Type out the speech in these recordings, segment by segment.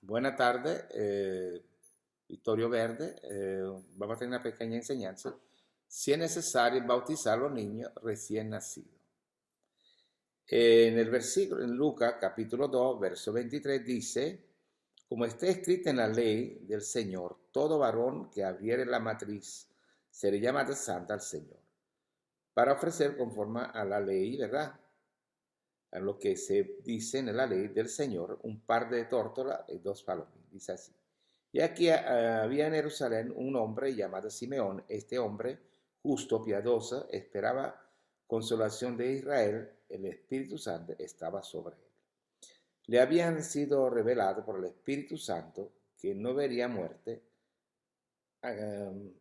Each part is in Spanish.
Buenas tardes, Vittorio Verde. Vamos a tener una pequeña enseñanza. Si es necesario bautizar a los niños recién nacidos. En el versículo, en Lucas capítulo 2, verso 23 dice, como está escrito en la ley del Señor, todo varón que abriere la matriz será llamado santo al Señor, para ofrecer conforme a la ley, ¿verdad? A lo que se dice en la ley del Señor, un par de tórtolas y dos palomas, dice así. Y aquí había en Jerusalén un hombre llamado Simeón. Este hombre, justo, piadoso, esperaba consolación de Israel. El Espíritu Santo estaba sobre él. Le habían sido revelado por el Espíritu Santo que no vería muerte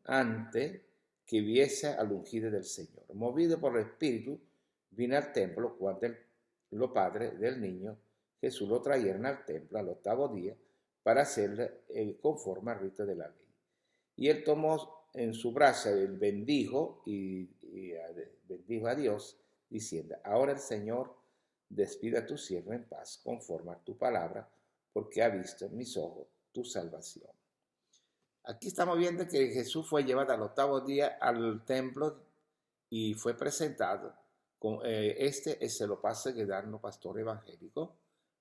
antes que viese al ungido del Señor. Movido por el Espíritu, vino al templo cuando los padres del niño Jesús lo trajeron al templo al octavo día para hacerle conforme al rito de la ley. Y él tomó en su brazo, el bendijo y bendijo a Dios, diciendo, ahora el Señor despida a tu siervo en paz, conforme a tu palabra, porque ha visto en mis ojos tu salvación. Aquí estamos viendo que Jesús fue llevado al octavo día al templo y fue presentado. Este es el paso que dan los pastores evangélicos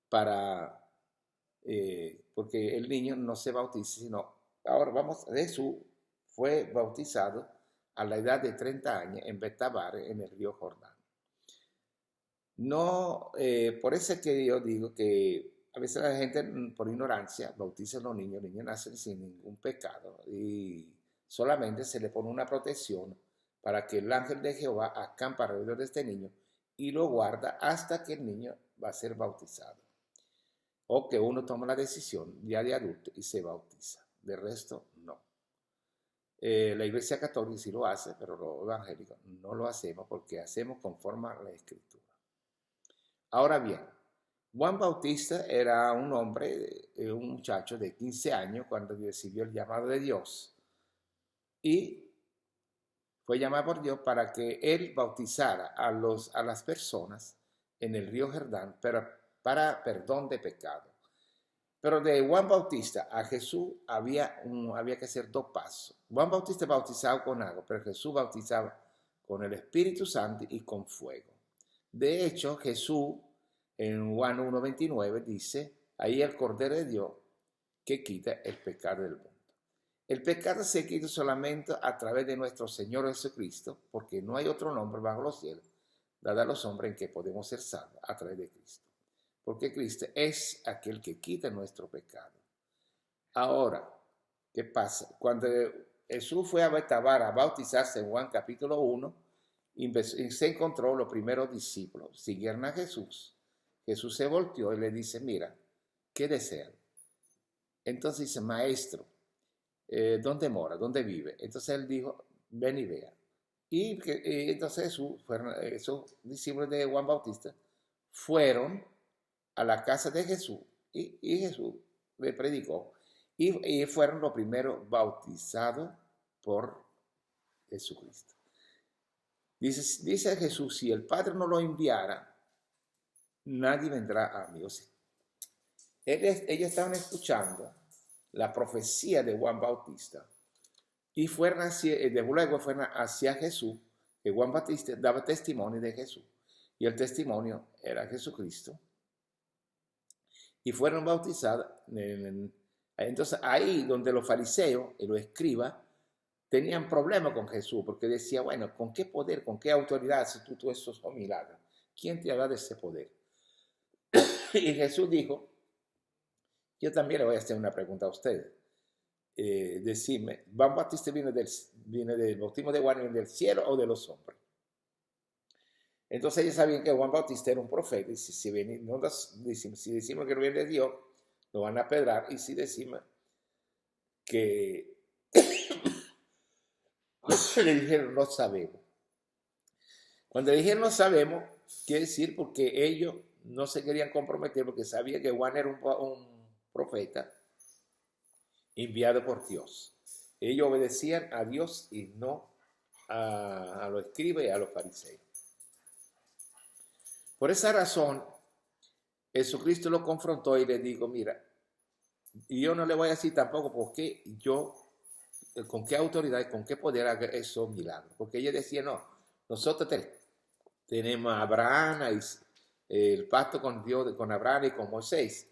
para, porque el niño no se bautiza, sino, ahora vamos, Jesús fue bautizado a la edad de 30 años en Betabar, en el río Jordán. No, por eso es que yo digo que a veces la gente por ignorancia bautiza a los niños nacen sin ningún pecado y solamente se le pone una protección para que el ángel de Jehová acampa alrededor de este niño y lo guarda hasta que el niño va a ser bautizado. O que uno toma la decisión ya de adulto y se bautiza. De resto, no. La Iglesia Católica sí lo hace, pero los evangélicos no lo hacemos porque hacemos conforme a la Escritura. Ahora bien, Juan Bautista era un hombre, un muchacho de 15 años cuando recibió el llamado de Dios y fue llamado por Dios para que él bautizara a las personas en el río Jordán para perdón de pecado. Pero de Juan Bautista a Jesús había que hacer dos pasos. Juan Bautista bautizaba con agua, pero Jesús bautizaba con el Espíritu Santo y con fuego. De hecho, Jesús en Juan 1:29 dice, ahí el Cordero de Dios que quita el pecado del mundo. El pecado se quita solamente a través de nuestro Señor Jesucristo, porque no hay otro nombre bajo los cielos dado a los hombres en que podemos ser salvos a través de Cristo. Porque Cristo es aquel que quita nuestro pecado. Ahora, ¿qué pasa? Cuando Jesús fue a Betabar a bautizarse en Juan capítulo 1, se encontró los primeros discípulos, siguieron a Jesús. Jesús se volteó y le dice, mira, ¿qué desean? Entonces dice, maestro, ¿dónde mora? ¿Dónde vive? Entonces él dijo, ven y vea. Y entonces esos discípulos de Juan Bautista fueron a la casa de Jesús y Jesús le predicó y fueron los primeros bautizados por Jesucristo. Dice Jesús, si el Padre no lo enviara, nadie vendrá a mí. O sea, ellos estaban escuchando la profecía de Juan Bautista y luego fueron hacia Jesús, que Juan Bautista daba testimonio de Jesús y el testimonio era Jesucristo y fueron bautizados. Entonces ahí donde los fariseos y los escribas tenían problemas con Jesús porque decía, bueno, ¿con qué poder, con qué autoridad si tú estos son milagros? ¿Quién te ha dado ese poder? Y Jesús dijo, yo también le voy a hacer una pregunta a ustedes. Decime, ¿Juan Bautista viene del bautismo de Juan, viene del cielo o de los hombres? Entonces ellos sabían que Juan Bautista era un profeta y si decimos que no viene de Dios, lo van a pedrar, y si decimos que le dijeron no sabemos. Cuando le dijeron no sabemos, quiere decir porque ellos no se querían comprometer porque sabían que Juan era un profeta enviado por Dios. Ellos obedecían a Dios y no a los escribas y a los fariseos. Por esa razón, Jesucristo lo confrontó y le dijo, mira, Y yo no le voy a decir tampoco por qué yo, con qué autoridad y con qué poder haga esos milagros. Porque ella decía, no, nosotros tenemos a Abraham, el pacto con Dios, con Abraham y con Moisés.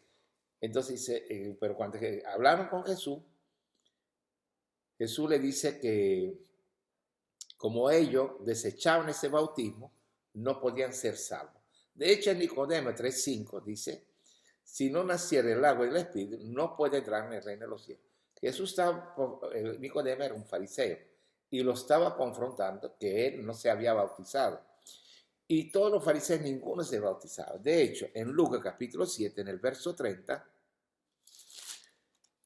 Entonces dice, pero cuando hablaron con Jesús, Jesús le dice que como ellos desechaban ese bautismo, no podían ser salvos. De hecho, en Nicodemo 3:5 dice, si no naciera el agua y el espíritu, no puede entrar en el reino de los cielos. Jesús estaba, Nicodemo era un fariseo, y lo estaba confrontando que él no se había bautizado. Y todos los fariseos, ninguno se bautizaba. De hecho, en Lucas capítulo 7, en el verso 30,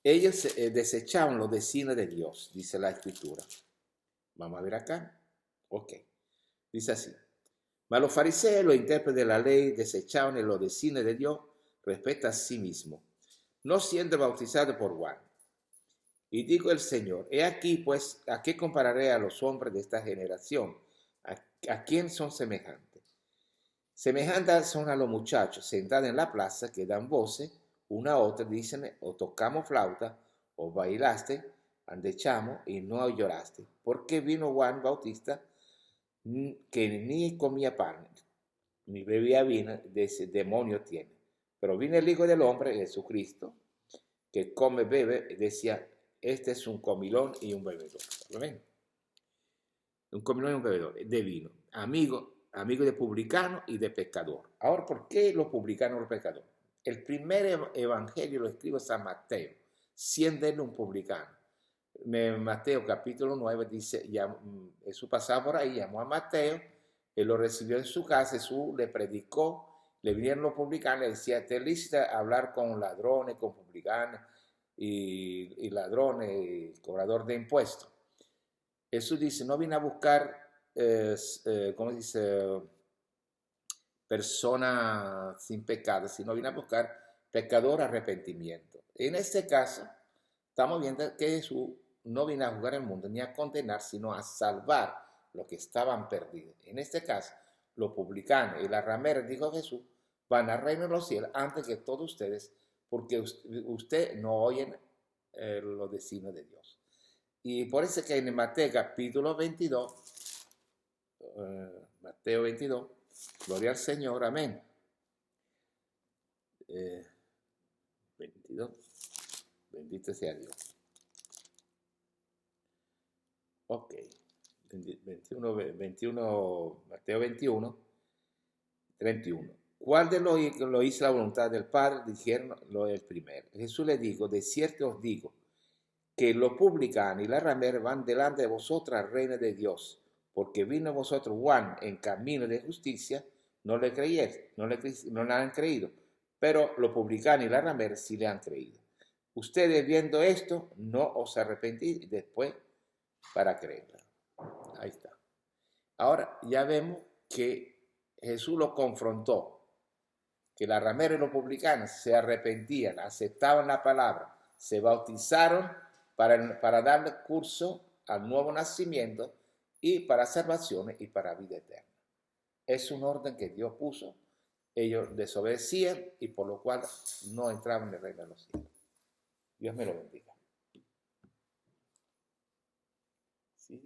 ellos desechaban los designios de Dios, dice la escritura. Vamos a ver acá. Ok. Dice así. Mas los fariseos, los intérpretes de la ley, desechaban los designios de Dios respecto a sí mismo, no siendo bautizados por Juan. Y dijo el Señor, he aquí pues, ¿a qué compararé a los hombres de esta generación? ¿A quién son semejantes? Semejantes son a los muchachos sentados en la plaza que dan voces, una a otra dicen, o tocamos flauta, o bailaste, andechamos y no lloraste. Porque vino Juan Bautista, que ni comía pan, ni bebía vino, de ese demonio tiene. Pero vino el Hijo del Hombre, Jesucristo, que come, bebe, decía, este es un comilón y un bebedor. ¿Lo ven? Un comilón y un bebedor de vino. Amigo de publicano y de pecador. Ahora, ¿por qué los publicanos y los pecadores? El primer evangelio lo escribe San Mateo, siendo él un publicano. En Mateo capítulo 9 dice, Jesús pasaba por ahí, llamó a Mateo, él lo recibió en su casa, Jesús le predicó, le vinieron los publicanos, le decía, te lícito hablar con ladrones, con publicanos y ladrones, y cobrador de impuestos. Jesús dice, no vine a buscar, ¿cómo dice? Persona sin pecado, sino vine a buscar pecador arrepentimiento. En este caso, estamos viendo que Jesús no vino a juzgar el mundo ni a condenar, sino a salvar los que estaban perdidos. En este caso, los publicanos y las rameras, dijo Jesús, van al reino de los cielos antes que todos ustedes, porque usted no oyen los designios de Dios. Y por eso que en Mateo capítulo 22, Mateo 22, gloria al Señor, amén. 22, bendito sea Dios. Ok, 21, Mateo 21, 31. ¿Cuál de los lo hizo la voluntad del Padre? Dijeron lo del primero. Jesús le dijo, de cierto os digo, que los publicanos y las rameras van delante de vosotros al reino de Dios, porque vino a vosotros Juan en camino de justicia, no le creyeron, no le han creído, pero los publicanos y las rameras sí le han creído. Ustedes viendo esto, no os arrepentís después para creerla. Ahí está. Ahora ya vemos que Jesús lo confrontó, que la ramera y los publicanos se arrepentían, aceptaban la palabra, se bautizaron para darle curso al nuevo nacimiento y para salvación y para vida eterna. Es un orden que Dios puso. Ellos desobedecían y por lo cual no entraban en el reino de los cielos. Dios me lo bendiga. Sí,